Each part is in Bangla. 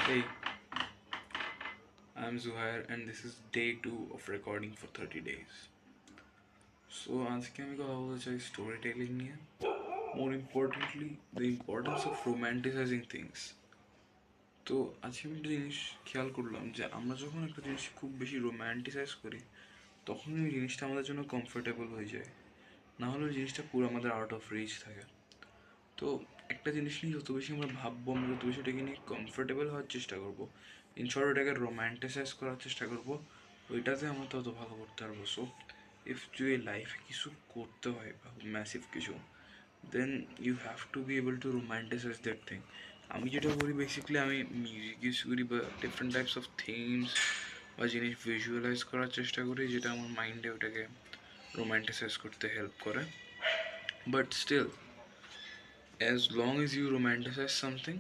Hey, I'm Zuhair and this is day 2 of recording for 30 days. So আজকে আমি কথা বলতে চাই স্টোরি টেলিং নিয়ে, more importantly the importance of romanticising things. তো আজকে আমি একটা জিনিস খেয়াল করলাম যে আমরা যখন একটা জিনিস খুব বেশি রোম্যান্টিসাইজ করি তখন ওই জিনিসটা আমাদের জন্য কমফোর্টেবল হয়ে যায়, না হলে ওই জিনিসটা পুরো আমাদের আউট অফ রিচ থাকে। তো একটা জিনিস নিয়ে যত বেশি আমরা ভাববো, আমরা যত বেশি ওটাকে নিয়ে কমফোর্টেবল হওয়ার চেষ্টা করবো, ইনশর্ট ওটাকে রোম্যান্টিসাইজ করার চেষ্টা করবো, ওইটাতে আমরা তত ভালো করতে পারবো। সো ইফ যদি লাইফে কিছু করতে হয় বা ম্যাসিভ কিছু, then you have to be able to romanticise that thing. আমি যেটা করি বেসিক্যালি আমি মিউজিক ইউজ করি বা ডিফারেন্ট টাইপস অফ থিমস বা জিনিস ভিজুয়ালাইজ করার চেষ্টা করি যেটা আমার মাইন্ডে ওটাকে রোম্যান্টিসাইজ করতে হেল্প করে। But still, as long as you romanticise something,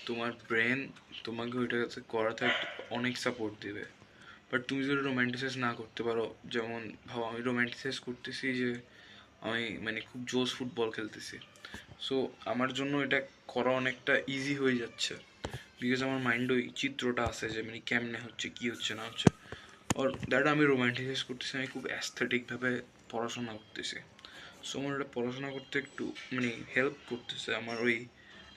তোমার ব্রেন তোমাকে ওইটাতে করাতে অনেক সাপোর্ট দেবে। বাট তুমি যদি রোম্যান্টিসাইজ না করতে পারো, যেমন ভাবো আমি রোম্যান্টিসাইজ করতেছি যে আমি মানে খুব জোস ফুটবল খেলতেছি, সো আমার জন্য এটা করা অনেকটা ইজি হয়ে যাচ্ছে, বিকজ আমার মাইন্ডে ওই চিত্রটা আছে যে মানে কেমনে হচ্ছে, কী হচ্ছে না হচ্ছে। আর দ্যাট আমি রোম্যান্টিসাইজ করতেছি, আমি খুব অ্যাস্থেটিকভাবে পড়াশোনা করতেছি। সো আমার এটা পড়াশোনা করতে একটু মানে হেল্প করতেছে। আমার ওই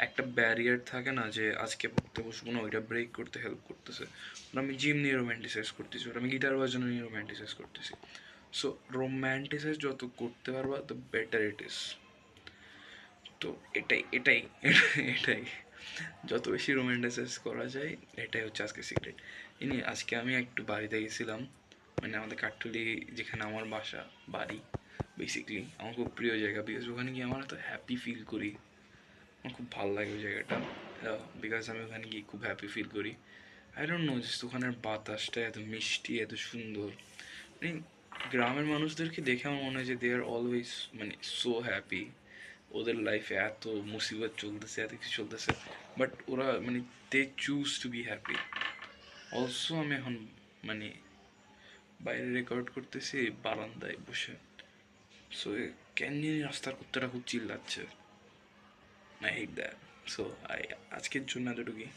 একটা ব্যারিয়ার থাকে না যে আজকে পড়তে বসবো না, ওইটা ব্রেক করতে হেল্প করতেছে। ওটা আমি জিম নিয়ে রোম্যান্টিসাইজ করতেছি, ওটা আমি গিটার বাজানো নিয়ে রোম্যান্টিসাইজ করতেছি। সো রোম্যান্টিসাইজ যত করতে পারবা দ্য বেটার ইট ইজ। তো এটাই এটাই এটাই যত বেশি রোম্যান্টিসাইজ করা যায়, এটাই হচ্ছে আজকে সিক্রেট। ইনি আজকে আমি একটু বাড়িতে গেছিলাম, মানে আমাদের কাঠটুলি যেখানে আমার বাসা, বাড়ি বেসিক্যালি আমার খুব প্রিয় জায়গা, বিকজ ওখানে গিয়ে আমার এত হ্যাপি ফিল করি, আমার খুব ভালো লাগে ওই জায়গাটা। বিকজ আমি ওখানে গিয়ে খুব হ্যাপি ফিল করি। আই ডোন্ট নো, জাস্ট ওখানের বাতাসটা এত মিষ্টি, এত সুন্দর। মানে গ্রামের মানুষদেরকে দেখে আমার মনে হয় যে দে আর অলওয়েজ মানে সো হ্যাপি, ওদের লাইফে এত মুসিবত চলতেছে, এত কিছু চলতেছে, বাট ওরা মানে they choose to be happy. Also আমি এখন মানে বাইরে রেকর্ড করতেছি বারান্দায় বসে, সো ক্যান্ডির রাস্তার কুত্তাটা খুব চিল্লাচ্ছে। I hate that. সো আজকের জন্য এতটুকুই।